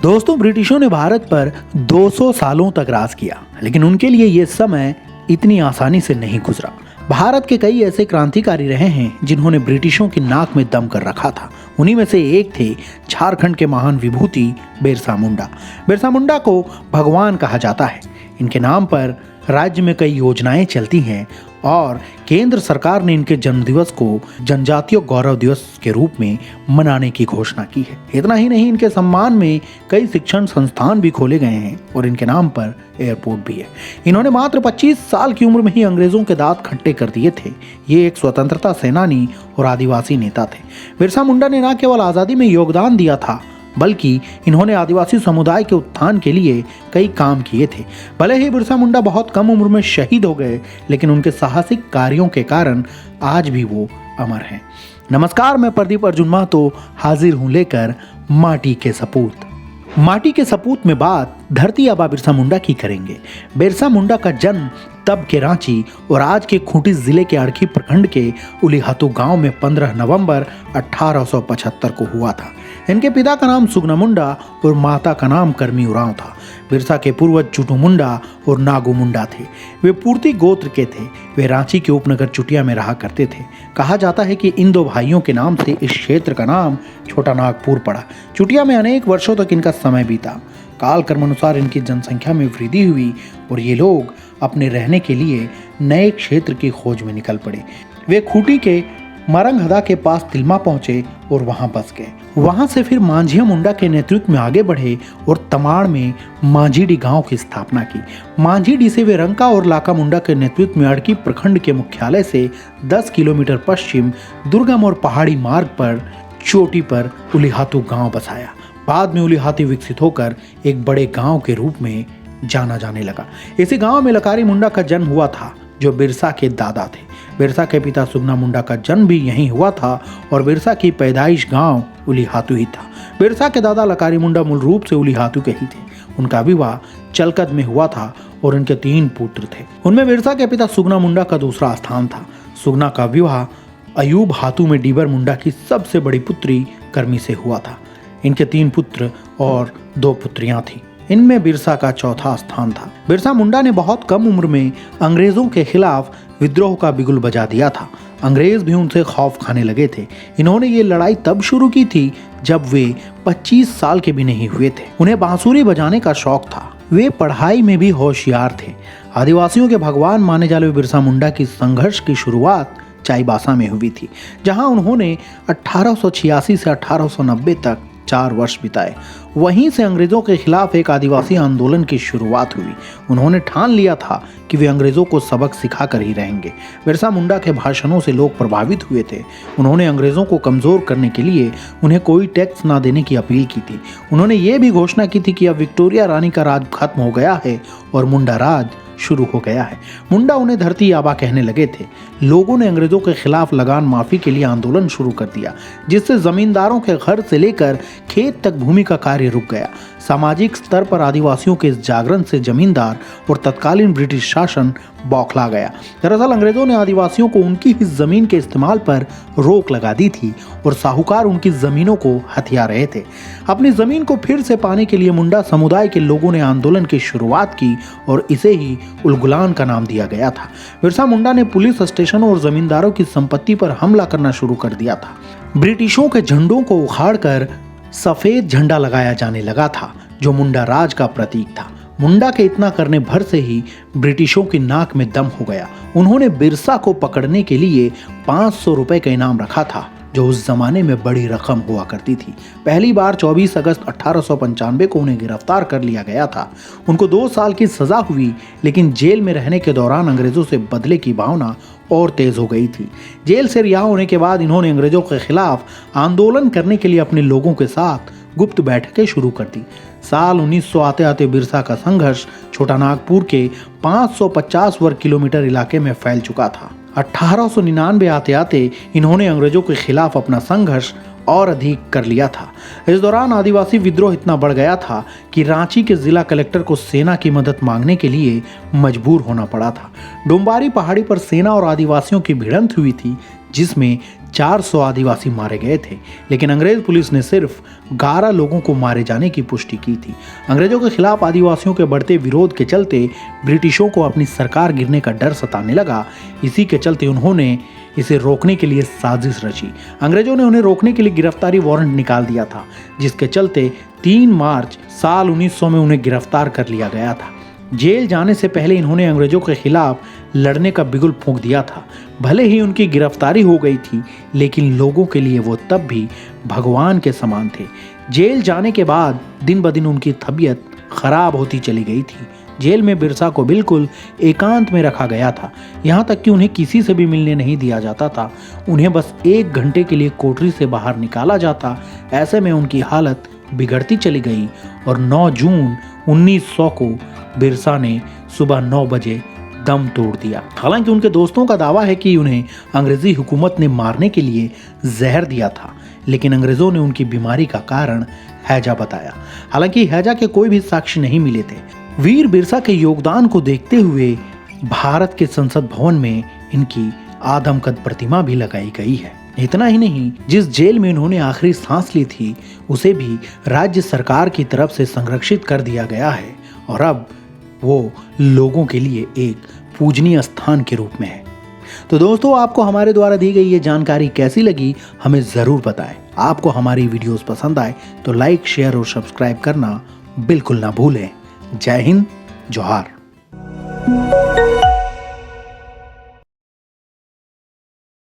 दोस्तों, ब्रिटिशों ने भारत पर 200 सालों तक राज किया, लेकिन उनके लिए यह समय इतनी आसानी से नहीं गुजरा। भारत के कई ऐसे क्रांतिकारी रहे हैं जिन्होंने ब्रिटिशों की नाक में दम कर रखा था। उन्हीं में से एक थे झारखंड के महान विभूति बिरसा मुंडा। बिरसा मुंडा को भगवान कहा जाता है। इनके नाम पर राज्य में कई योजनाएं चलती हैं और केंद्र सरकार ने इनके जन्मदिवस को जनजातीय गौरव दिवस के रूप में मनाने की घोषणा की है। इतना ही नहीं, इनके सम्मान में कई शिक्षण संस्थान भी खोले गए हैं और इनके नाम पर एयरपोर्ट भी है। इन्होंने मात्र 25 साल की उम्र में ही अंग्रेजों के दांत खट्टे कर दिए थे। ये एक स्वतंत्रता सेनानी और आदिवासी नेता थे। बिरसा मुंडा ने न केवल आज़ादी में योगदान दिया था, बल्कि इन्होंने आदिवासी समुदाय के उत्थान के लिए कई काम किए थे। भले ही बिरसा मुंडा बहुत कम उम्र में शहीद हो गए, लेकिन उनके साहसिक कार्यों के कारण आज भी वो अमर हैं। नमस्कार, मैं प्रदीप अर्जुन महतो हाजिर हूँ लेकर माटी के सपूत। माटी के सपूत में बात धरती आबा बिरसा मुंडा की करेंगे। बिरसा मुंडा का जन्म तब के रांची और आज के खूंटी जिले के अड़की प्रखंड के उलीहातू गांव में 15 नवंबर 1875 को हुआ था। इनके पिता का नाम सुगना मुंडा और माता का नाम करमी उरांव था। बिरसा के पूर्वज चुटू मुंडा और नागू मुंडा थे। वे पूर्ति गोत्र के थे। वे रांची के उपनगर चुटिया में रहा करते थे। कहा जाता है कि इन दो भाइयों के नाम से इस क्षेत्र का नाम छोटा नागपुर पड़ा। चुटिया में अनेक वर्षों तक इनका समय बीता। काल कर्म अनुसार इनकी जनसंख्या में वृद्धि हुई और ये लोग अपने रहने के लिए नए क्षेत्र की खोज में निकल पड़े। वे खूंटी के मरंगहदा के पास तिलमा पहुंचे और वहां बस गए। वहां से फिर मांझिया मुंडा के नेतृत्व में आगे बढ़े और तमाड़ में मांझीडी गांव की स्थापना की। मांझीडी से वे रंका और लाका मुंडा के नेतृत्व में अड़की प्रखंड के मुख्यालय से 10 किलोमीटर पश्चिम दुर्गम और पहाड़ी मार्ग पर चोटी पर उलीहातू गांव बसाया। बाद में उलीहातू विकसित होकर एक बड़े गांव के रूप में जाना जाने लगा। इसी गांव में लकारी मुंडा का जन्म हुआ था, जो बिरसा के दादा थे। बिरसा के पिता सुगना मुंडा का जन्म भी यहीं हुआ था और बिरसा की पैदाइश गांव उलीहातू ही था। बिरसा के दादा लकारी मुंडा मूल रूप से उलीहातू के ही थे। उनका विवाह चलकद में हुआ था और उनके 3 पुत्र थे। उनमें बिरसा के पिता सुगना मुंडा का दूसरा स्थान था। सुगना का विवाह अयूब हातू में डीबर मुंडा की सबसे बड़ी पुत्री करमी से हुआ था। इनके 3 पुत्र और 2 पुत्रियां थीं। इनमें बिरसा का चौथा स्थान था। बिरसा मुंडा ने बहुत कम उम्र में अंग्रेजों के खिलाफ विद्रोह का बिगुल बजा दिया था। अंग्रेज भी उनसे खौफ खाने लगे थे। इन्होंने ये लड़ाई तब शुरू की थी जब वे 25 साल के भी नहीं हुए थे। उन्हें बांसुरी बजाने का शौक था। वे पढ़ाई में भी होशियार थे। आदिवासियों के भगवान माने जाने वाले बिरसा मुंडा की संघर्ष की शुरुआत चाईबासा में हुई थी, जहां उन्होंने 1886 से 1890 तक 4 वर्ष बिताए। वहीं से अंग्रेजों के खिलाफ एक आदिवासी आंदोलन की शुरुआत हुई। उन्होंने ठान लिया था कि वे अंग्रेजों को सबक सिखाकर ही रहेंगे। बिरसा मुंडा के भाषणों से लोग प्रभावित हुए थे। उन्होंने अंग्रेजों को कमजोर करने के लिए उन्हें कोई टैक्स ना देने की अपील की थी। उन्होंने ये भी घोषणा की थी कि अब विक्टोरिया रानी का राज खत्म हो गया है और मुंडा राज शुरू हो गया है। मुंडा उन्हें धरती आबा कहने लगे थे। लोगों ने अंग्रेजों के खिलाफ लगान माफी के लिए आंदोलन शुरू कर दिया, जिससे जमींदारों के घर से लेकर खेत तक भूमि का कार्य रुक गया। सामाजिक स्तर पर आदिवासियों के इस जागरण से जमींदार और तत्कालीन ब्रिटिश शासन बौखला गया। दरअसल अंग्रेजों ने आदिवासियों को उनकी ही जमीन के इस्तेमाल पर रोक लगा दी थी और साहूकार उनकी जमीनों को हथिया रहे थे। अपनी जमीन को फिर से पाने के लिए मुंडा समुदाय के लोगों ने आंदोलन की शुरुआत की और इसे ही उलगुलान का नाम दिया गया था। बिरसा मुंडा ने पुलिस स्टेशनों और जमींदारों की संपत्ति पर हमला करना शुरू कर दिया था। ब्रिटिशों के झंडों को उखाड़कर सफेद झंडा लगाया जाने लगा था, जो मुंडा राज का प्रतीक था। मुंडा के इतना करने भर से ही ब्रिटिशों की नाक में दम हो गया। उन्होंने बिरसा को पकड़ने के लिए 500 रुपए का इनाम रखा था, जो उस जमाने में बड़ी रकम हुआ करती थी। पहली बार 24 अगस्त 1895 को उन्हें गिरफ्तार कर लिया गया था। उनको 2 साल की सजा हुई, लेकिन जेल में रहने के दौरान अंग्रेजों से बदले की भावना और तेज हो गई थी। जेल से रिहा होने के बाद इन्होंने अंग्रेजों के खिलाफ आंदोलन करने के लिए अपने लोगों के साथ गुप्त बैठकें शुरू कर दी। साल 1900 आते आते बिरसा का संघर्ष छोटा नागपुर के 550 वर्ग किलोमीटर इलाके में फैल चुका था। 1899 आते आते इन्होंने अंग्रेजों के खिलाफ अपना संघर्ष और अधिक कर लिया था। इस दौरान आदिवासी विद्रोह इतना बढ़ गया था कि रांची के जिला कलेक्टर को सेना की मदद मांगने के लिए मजबूर होना पड़ा था। डोंबारी पहाड़ी पर सेना और आदिवासियों की भिड़ंत हुई थी, जिसमें 400 आदिवासी मारे गए थे, लेकिन अंग्रेज पुलिस ने सिर्फ 11 लोगों को मारे जाने की पुष्टि की थी। अंग्रेजों के खिलाफ आदिवासियों के बढ़ते विरोध के चलते ब्रिटिशों को अपनी सरकार गिरने का डर सताने लगा। इसी के चलते उन्होंने इसे रोकने के लिए साजिश रची। अंग्रेजों ने उन्हें रोकने के लिए गिरफ्तारी वारंट निकाल दिया था, जिसके चलते 3 मार्च साल 1900 में उन्हें गिरफ्तार कर लिया गया था। जेल जाने से पहले इन्होंने अंग्रेजों के खिलाफ लड़ने का बिगुल फूंक दिया था। भले ही उनकी गिरफ्तारी हो गई थी, लेकिन लोगों के लिए वो तब भी भगवान के समान थे। जेल जाने के बाद दिन ब दिन उनकी तबीयत खराब होती चली गई थी। जेल में बिरसा को बिल्कुल एकांत में रखा गया था, यहाँ तक कि उन्हें किसी से भी मिलने नहीं दिया जाता था। उन्हें बस 1 घंटे के लिए कोठरी से बाहर निकाला जाता। ऐसे में उनकी हालत बिगड़ती चली गई और 9 जून 1900 को बिरसा ने सुबह 9 बजे दम तोड़ दिया। हालांकि उनके दोस्तों का दावा है कि उन्हें अंग्रेजी हुकूमत ने मारने के लिए जहर दिया था, लेकिन अंग्रेजों ने उनकी बीमारी का कारण हैजा बताया। हालांकि हैजा के कोई भी साक्ष्य नहीं मिले थे। वीर बिरसा के योगदान को देखते हुए भारत के संसद भवन में इनकी आदमकद प्रतिमा भी लगाई गई है। इतना ही नहीं, जिस जेल में इन्होंने आखिरी सांस ली थी उसे भी राज्य सरकार की तरफ से संरक्षित कर दिया गया है और अब वो लोगों के लिए एक पूजनीय स्थान के रूप में है। तो दोस्तों, आपको हमारे द्वारा दी गई ये जानकारी कैसी लगी हमें ज़रूर बताएं। आपको हमारी वीडियोस पसंद आए तो लाइक, शेयर और सब्सक्राइब करना बिल्कुल ना भूलें। जय हिंद, जोहार।